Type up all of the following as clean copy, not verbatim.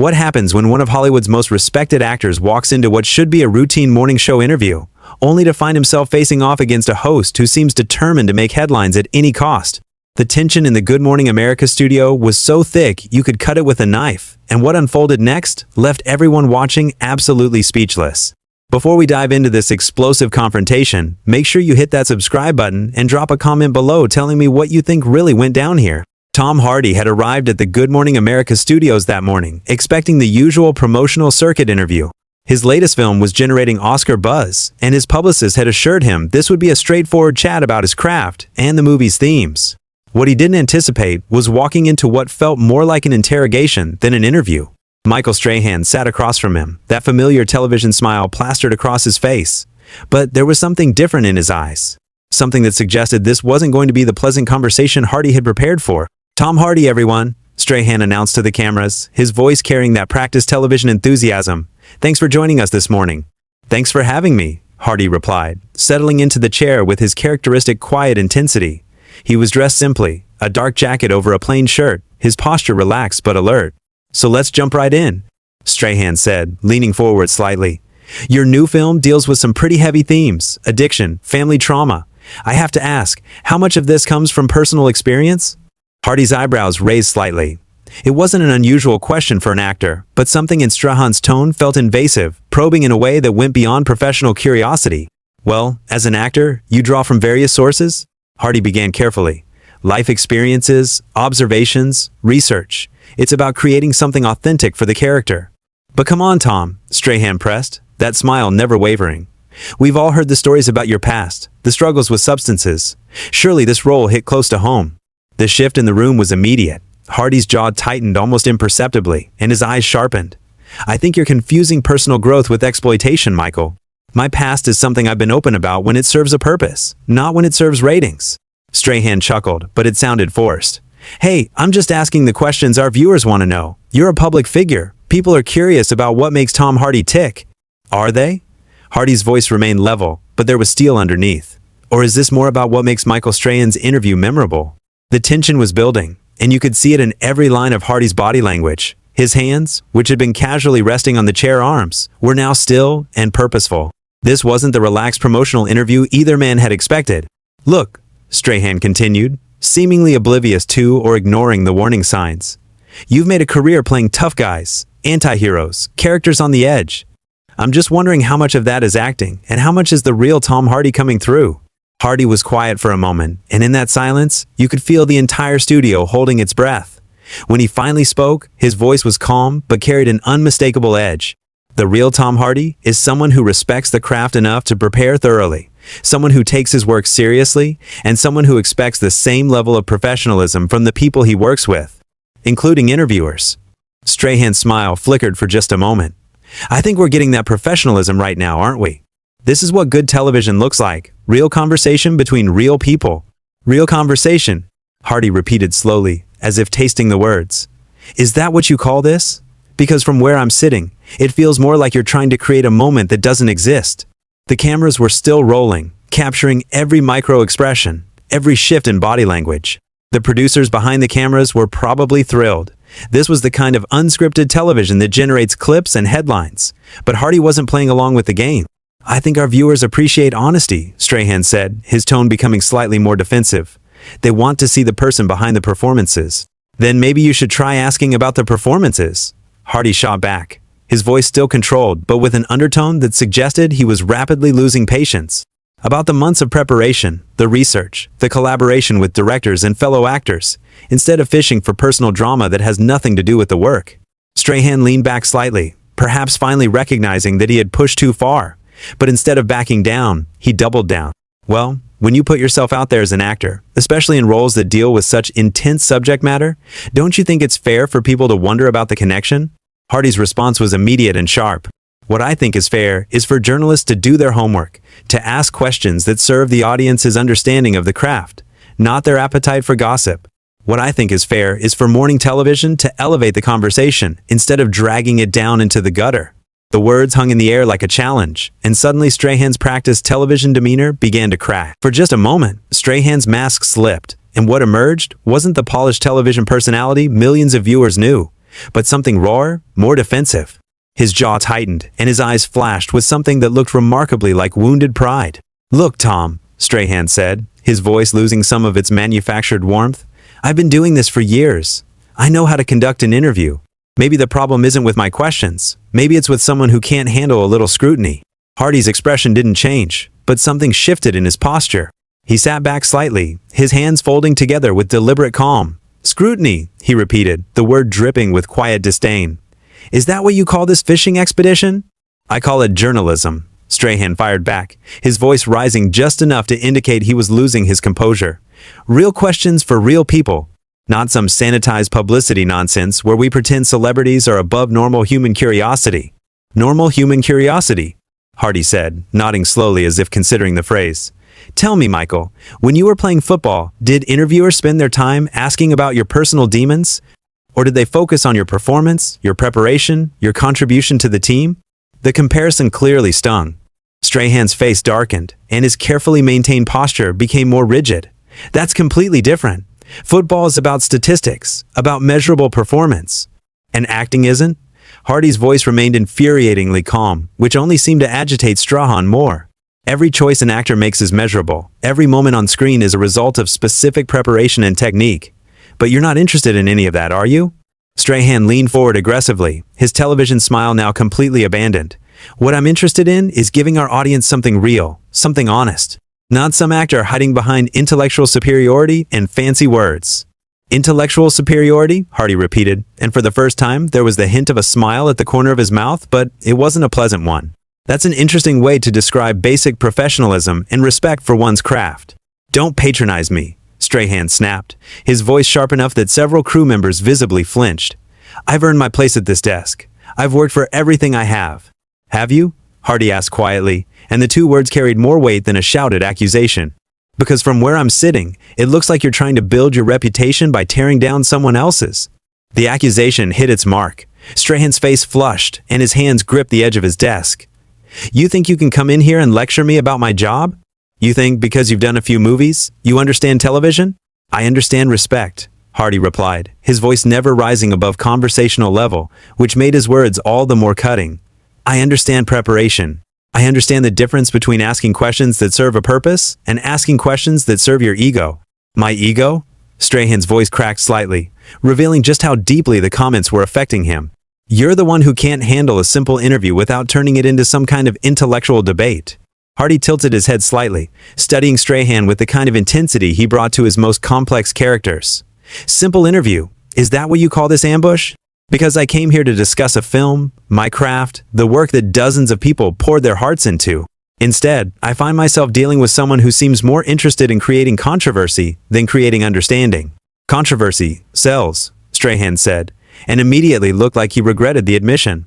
What happens when one of Hollywood's most respected actors walks into what should be a routine morning show interview, only to find himself facing off against a host who seems determined to make headlines at any cost? The tension in the Good Morning America studio was so thick you could cut it with a knife, and what unfolded next left everyone watching absolutely speechless. Before we dive into this explosive confrontation, make sure you hit that subscribe button and drop a comment below telling me what you think really went down here. Tom Hardy had arrived at the Good Morning America studios that morning, expecting the usual promotional circuit interview. His latest film was generating Oscar buzz, and his publicist had assured him this would be a straightforward chat about his craft and the movie's themes. What he didn't anticipate was walking into what felt more like an interrogation than an interview. Michael Strahan sat across from him, that familiar television smile plastered across his face. But there was something different in his eyes. Something that suggested this wasn't going to be the pleasant conversation Hardy had prepared for. "Tom Hardy, everyone," Strahan announced to the cameras, his voice carrying that practiced television enthusiasm. "Thanks for joining us this morning." "Thanks for having me," Hardy replied, settling into the chair with his characteristic quiet intensity. He was dressed simply, a dark jacket over a plain shirt, his posture relaxed but alert. "So let's jump right in," Strahan said, leaning forward slightly. "Your new film deals with some pretty heavy themes: addiction, family trauma. I have to ask, how much of this comes from personal experience?" Hardy's eyebrows raised slightly. It wasn't an unusual question for an actor, but something in Strahan's tone felt invasive, probing in a way that went beyond professional curiosity. "Well, as an actor, you draw from various sources?" Hardy began carefully. "Life experiences, observations, research. It's about creating something authentic for the character." "But come on, Tom," Strahan pressed, that smile never wavering. "We've all heard the stories about your past, the struggles with substances. Surely this role hit close to home." The shift in the room was immediate. Hardy's jaw tightened almost imperceptibly, and his eyes sharpened. "I think you're confusing personal growth with exploitation, Michael. My past is something I've been open about when it serves a purpose, not when it serves ratings." Strahan chuckled, but it sounded forced. "Hey, I'm just asking the questions our viewers want to know. You're a public figure. People are curious about what makes Tom Hardy tick." "Are they?" Hardy's voice remained level, but there was steel underneath. "Or is this more about what makes Michael Strahan's interview memorable?" The tension was building, and you could see it in every line of Hardy's body language. His hands, which had been casually resting on the chair arms, were now still and purposeful. This wasn't the relaxed promotional interview either man had expected. "Look," Strahan continued, seemingly oblivious to or ignoring the warning signs. "You've made a career playing tough guys, anti-heroes, characters on the edge. I'm just wondering how much of that is acting, and how much is the real Tom Hardy coming through?" Hardy was quiet for a moment, and in that silence, you could feel the entire studio holding its breath. When he finally spoke, his voice was calm but carried an unmistakable edge. "The real Tom Hardy is someone who respects the craft enough to prepare thoroughly, someone who takes his work seriously, and someone who expects the same level of professionalism from the people he works with, including interviewers." Strahan's smile flickered for just a moment. "I think we're getting that professionalism right now, aren't we? This is what good television looks like. Real conversation between real people." "Real conversation," Hardy repeated slowly, as if tasting the words. "Is that what you call this? Because from where I'm sitting, it feels more like you're trying to create a moment that doesn't exist." The cameras were still rolling, capturing every micro-expression, every shift in body language. The producers behind the cameras were probably thrilled. This was the kind of unscripted television that generates clips and headlines. But Hardy wasn't playing along with the game. "I think our viewers appreciate honesty," Strahan said, his tone becoming slightly more defensive. "They want to see the person behind the performances." "Then maybe you should try asking about the performances," Hardy shot back, his voice still controlled but with an undertone that suggested he was rapidly losing patience. "About the months of preparation, the research, the collaboration with directors and fellow actors, instead of fishing for personal drama that has nothing to do with the work." Strahan leaned back slightly, perhaps finally recognizing that he had pushed too far. But instead of backing down, he doubled down. "Well, when you put yourself out there as an actor, especially in roles that deal with such intense subject matter, don't you think it's fair for people to wonder about the connection?" Hardy's response was immediate and sharp. "What I think is fair is for journalists to do their homework, to ask questions that serve the audience's understanding of the craft, not their appetite for gossip. What I think is fair is for morning television to elevate the conversation instead of dragging it down into the gutter." The words hung in the air like a challenge, and suddenly Strahan's practiced television demeanor began to crack. For just a moment, Strahan's mask slipped, and what emerged wasn't the polished television personality millions of viewers knew, but something rawer, more defensive. His jaw tightened, and his eyes flashed with something that looked remarkably like wounded pride. "Look, Tom," Strahan said, his voice losing some of its manufactured warmth. "I've been doing this for years. I know how to conduct an interview. Maybe the problem isn't with my questions. Maybe it's with someone who can't handle a little scrutiny." Hardy's expression didn't change, but something shifted in his posture. He sat back slightly, his hands folding together with deliberate calm. "Scrutiny," he repeated, the word dripping with quiet disdain. "Is that what you call this fishing expedition?" "I call it journalism," Strahan fired back, his voice rising just enough to indicate he was losing his composure. "Real questions for real people. Not some sanitized publicity nonsense where we pretend celebrities are above normal human curiosity." "Normal human curiosity," Hardy said, nodding slowly as if considering the phrase. "Tell me, Michael, when you were playing football, did interviewers spend their time asking about your personal demons? Or did they focus on your performance, your preparation, your contribution to the team?" The comparison clearly stung. Strahan's face darkened, and his carefully maintained posture became more rigid. "That's completely different. Football is about statistics, about measurable performance. And acting isn't?" Hardy's voice remained infuriatingly calm, which only seemed to agitate Strahan more. "Every choice an actor makes is measurable. Every moment on screen is a result of specific preparation and technique. But you're not interested in any of that, are you?" Strahan leaned forward aggressively, his television smile now completely abandoned. "What I'm interested in is giving our audience something real, something honest. Not some actor hiding behind intellectual superiority and fancy words." "Intellectual superiority?" Hardy repeated, and for the first time there was the hint of a smile at the corner of his mouth, but it wasn't a pleasant one. "That's an interesting way to describe basic professionalism and respect for one's craft." "Don't patronize me," Strahan snapped, his voice sharp enough that several crew members visibly flinched. "I've earned my place at this desk. I've worked for everything I have." "Have you?" Hardy asked quietly, and the two words carried more weight than a shouted accusation. "Because from where I'm sitting, it looks like you're trying to build your reputation by tearing down someone else's." The accusation hit its mark. Strahan's face flushed, and his hands gripped the edge of his desk. "You think you can come in here and lecture me about my job? You think because you've done a few movies, you understand television?" "I understand respect," Hardy replied, his voice never rising above conversational level, which made his words all the more cutting. "I understand preparation. I understand the difference between asking questions that serve a purpose and asking questions that serve your ego." "My ego?" Strahan's voice cracked slightly, revealing just how deeply the comments were affecting him. "You're the one who can't handle a simple interview without turning it into some kind of intellectual debate." Hardy tilted his head slightly, studying Strahan with the kind of intensity he brought to his most complex characters. "Simple interview. Is that what you call this ambush? Because I came here to discuss a film, my craft, the work that dozens of people poured their hearts into. Instead, I find myself dealing with someone who seems more interested in creating controversy than creating understanding." "Controversy sells," Strahan said, and immediately looked like he regretted the admission.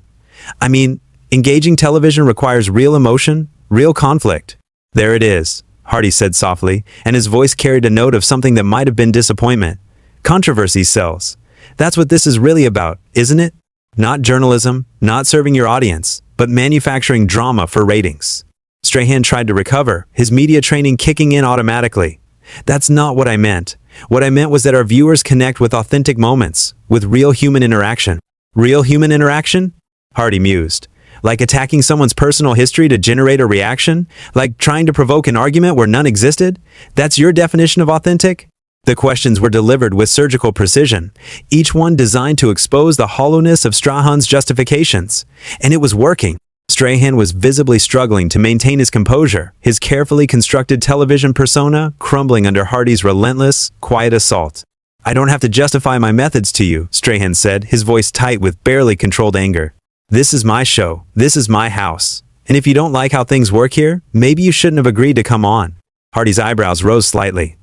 "I mean, engaging television requires real emotion, real conflict." "There it is," Hardy said softly, and his voice carried a note of something that might have been disappointment. "Controversy sells. That's what this is really about, isn't it? Not journalism, not serving your audience, but manufacturing drama for ratings." Strahan tried to recover, his media training kicking in automatically. "That's not what I meant. What I meant was that our viewers connect with authentic moments, with real human interaction." "Real human interaction?" Hardy mused. "Like attacking someone's personal history to generate a reaction? Like trying to provoke an argument where none existed? That's your definition of authentic?" The questions were delivered with surgical precision, each one designed to expose the hollowness of Strahan's justifications. And it was working. Strahan was visibly struggling to maintain his composure, his carefully constructed television persona crumbling under Hardy's relentless, quiet assault. "I don't have to justify my methods to you," Strahan said, his voice tight with barely controlled anger. "This is my show. This is my house. And if you don't like how things work here, maybe you shouldn't have agreed to come on." Hardy's eyebrows rose slightly.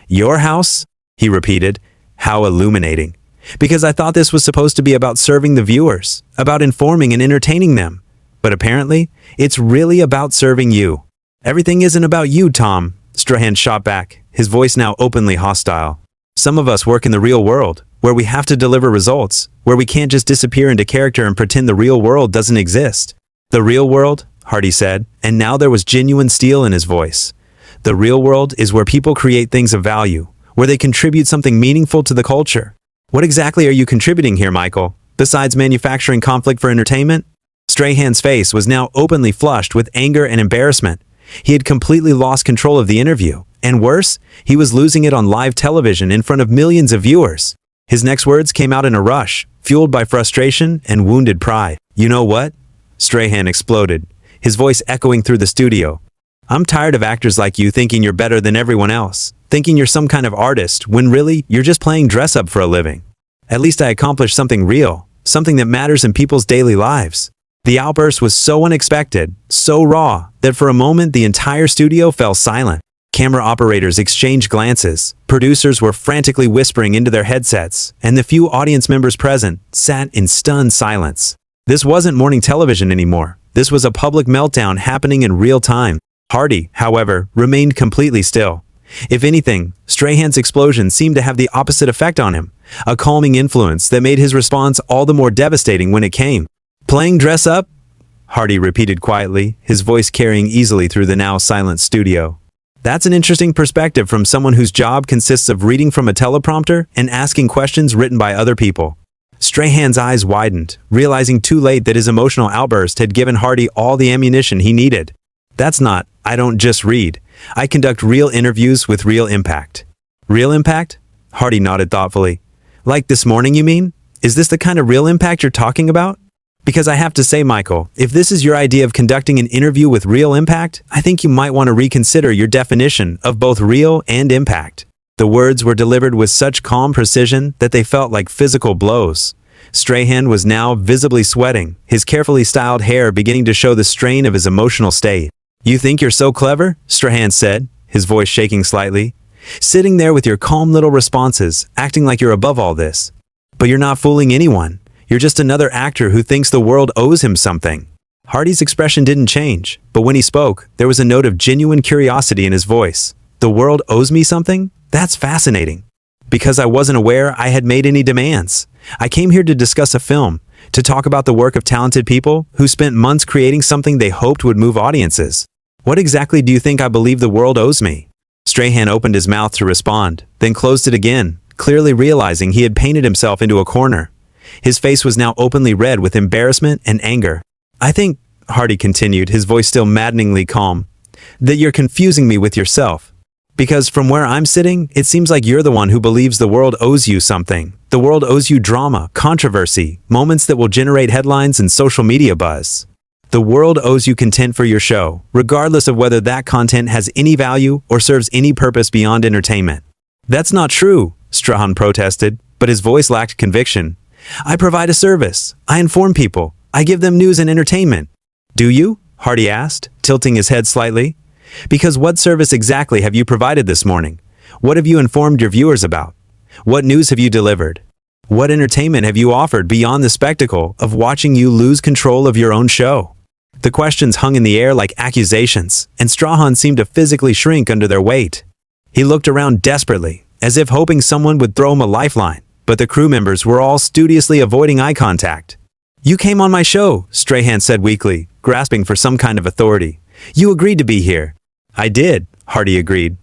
"Your house?" he repeated. How illuminating. "Because I thought this was supposed to be about serving the viewers, about informing and entertaining them. But apparently, it's really about serving you." "Everything isn't about you, Tom," Strahan shot back, his voice now openly hostile. "Some of us work in the real world, where we have to deliver results, where we can't just disappear into character and pretend the real world doesn't exist." "The real world?" Hardy said, and now there was genuine steel in his voice. "The real world is where people create things of value, where they contribute something meaningful to the culture." "What exactly are you contributing here, Michael? besides manufacturing conflict for entertainment? Strahan's face was now openly flushed with anger and embarrassment. He had completely lost control of the interview, and worse, he was losing it on live television in front of millions of viewers. His next words came out in a rush, fueled by frustration and wounded pride. "You know what?" Strahan exploded, his voice echoing through the studio. "I'm tired of actors like you thinking you're better than everyone else, thinking you're some kind of artist, when really, you're just playing dress-up for a living. At least I accomplished something real, something that matters in people's daily lives." The outburst was so unexpected, so raw, that for a moment the entire studio fell silent. Camera operators exchanged glances, producers were frantically whispering into their headsets, and the few audience members present sat in stunned silence. This wasn't morning television anymore. This was a public meltdown happening in real time. Hardy, however, remained completely still. If anything, Strahan's explosion seemed to have the opposite effect on him, a calming influence that made his response all the more devastating when it came. "Playing dress up?" Hardy repeated quietly, his voice carrying easily through the now silent studio. "That's an interesting perspective from someone whose job consists of reading from a teleprompter and asking questions written by other people." Strahan's eyes widened, realizing too late that his emotional outburst had given Hardy all the ammunition he needed. "That's not, I don't just read. I conduct real interviews with real impact." "Real impact?" Hardy nodded thoughtfully. "Like this morning, you mean? Is this the kind of real impact you're talking about? Because I have to say, Michael, if this is your idea of conducting an interview with real impact, I think you might want to reconsider your definition of both real and impact." The words were delivered with such calm precision that they felt like physical blows. Strahan was now visibly sweating, his carefully styled hair beginning to show the strain of his emotional state. "You think you're so clever?" Strahan said, his voice shaking slightly. "Sitting there with your calm little responses, acting like you're above all this. But you're not fooling anyone. You're just another actor who thinks the world owes him something." Hardy's expression didn't change, but when he spoke, there was a note of genuine curiosity in his voice. "The world owes me something? That's fascinating. Because I wasn't aware I had made any demands. I came here to discuss a film, to talk about the work of talented people who spent months creating something they hoped would move audiences. What exactly do you think I believe the world owes me?" Strahan opened his mouth to respond, then closed it again, clearly realizing he had painted himself into a corner. His face was now openly red with embarrassment and anger. "I think," Hardy continued, his voice still maddeningly calm, "that you're confusing me with yourself. Because from where I'm sitting, it seems like you're the one who believes the world owes you something. The world owes you drama, controversy, moments that will generate headlines and social media buzz. The world owes you content for your show, regardless of whether that content has any value or serves any purpose beyond entertainment." "That's not true," Strahan protested, but his voice lacked conviction. "I provide a service. I inform people. I give them news and entertainment." "Do you?" Hardy asked, tilting his head slightly. "Because what service exactly have you provided this morning? What have you informed your viewers about? What news have you delivered? What entertainment have you offered beyond the spectacle of watching you lose control of your own show?" The questions hung in the air like accusations, and Strahan seemed to physically shrink under their weight. He looked around desperately, as if hoping someone would throw him a lifeline, but the crew members were all studiously avoiding eye contact. "You came on my show," Strahan said weakly, grasping for some kind of authority. "You agreed to be here." "I did," Hardy agreed.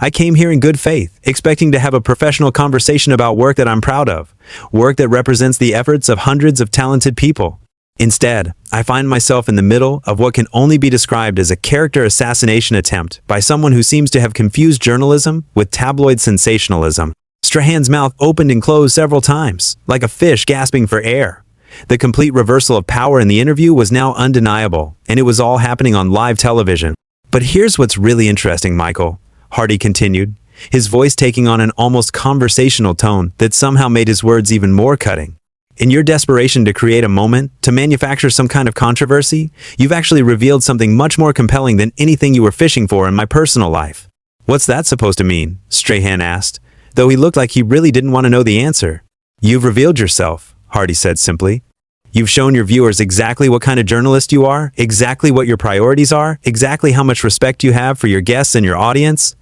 "I came here in good faith, expecting to have a professional conversation about work that I'm proud of, work that represents the efforts of hundreds of talented people. Instead, I find myself in the middle of what can only be described as a character assassination attempt by someone who seems to have confused journalism with tabloid sensationalism." Strahan's mouth opened and closed several times, like a fish gasping for air. The complete reversal of power in the interview was now undeniable, and it was all happening on live television. "But here's what's really interesting, Michael," Hardy continued, his voice taking on an almost conversational tone that somehow made his words even more cutting. "In your desperation to create a moment, to manufacture some kind of controversy, you've actually revealed something much more compelling than anything you were fishing for in my personal life." "What's that supposed to mean?" Strahan asked, though he looked like he really didn't want to know the answer. "You've revealed yourself," Hardy said simply. "You've shown your viewers exactly what kind of journalist you are, exactly what your priorities are, exactly how much respect you have for your guests and your audience.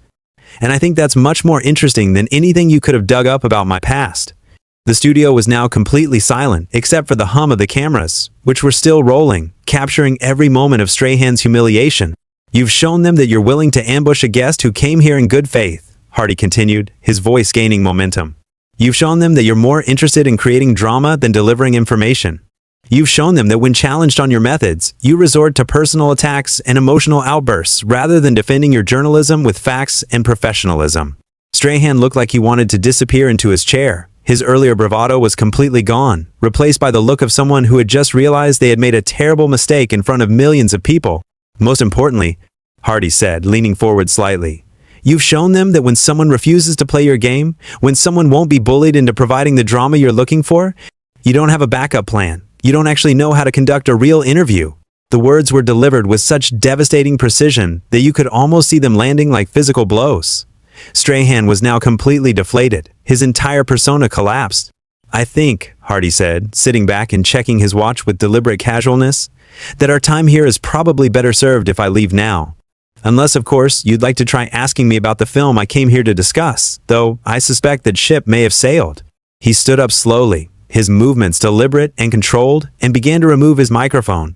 And I think that's much more interesting than anything you could have dug up about my past." The studio was now completely silent, except for the hum of the cameras, which were still rolling, capturing every moment of Strahan's humiliation. "You've shown them that you're willing to ambush a guest who came here in good faith," Hardy continued, his voice gaining momentum. You've shown them that you're more interested in creating drama than delivering information. You've shown them that when challenged on your methods, you resort to personal attacks and emotional outbursts rather than defending your journalism with facts and professionalism. Strahan looked like he wanted to disappear into his chair. His earlier bravado was completely gone, replaced by the look of someone who had just realized they had made a terrible mistake in front of millions of people. Most importantly, Hardy said, leaning forward slightly, you've shown them that when someone refuses to play your game, when someone won't be bullied into providing the drama you're looking for, you don't have a backup plan. You don't actually know how to conduct a real interview. The words were delivered with such devastating precision that you could almost see them landing like physical blows. Strahan was now completely deflated. His entire persona collapsed. I think, Hardy said, sitting back and checking his watch with deliberate casualness, that our time here is probably better served if I leave now. Unless, of course, you'd like to try asking me about the film I came here to discuss, though I suspect that ship may have sailed. He stood up slowly, his movements deliberate and controlled, and began to remove his microphone.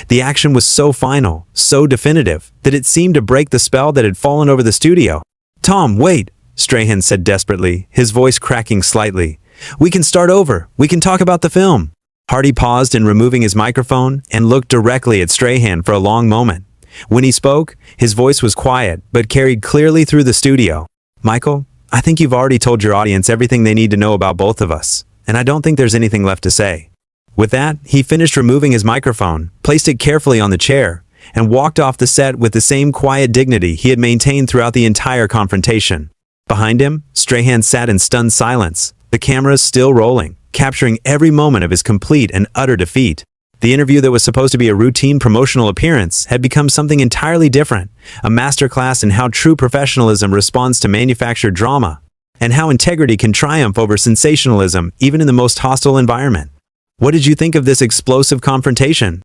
The action was so final, so definitive, that it seemed to break the spell that had fallen over the studio. Tom, wait, Strahan said desperately, his voice cracking slightly. We can start over. We can talk about the film. Hardy paused in removing his microphone and looked directly at Strahan for a long moment. When he spoke, his voice was quiet, but carried clearly through the studio. Michael, I think you've already told your audience everything they need to know about both of us, and I don't think there's anything left to say. With that, he finished removing his microphone, placed it carefully on the chair, and walked off the set with the same quiet dignity he had maintained throughout the entire confrontation. Behind him, Strahan sat in stunned silence, the cameras still rolling, capturing every moment of his complete and utter defeat. The interview that was supposed to be a routine promotional appearance had become something entirely different, a masterclass in how true professionalism responds to manufactured drama, and how integrity can triumph over sensationalism even in the most hostile environment. What did you think of this explosive confrontation?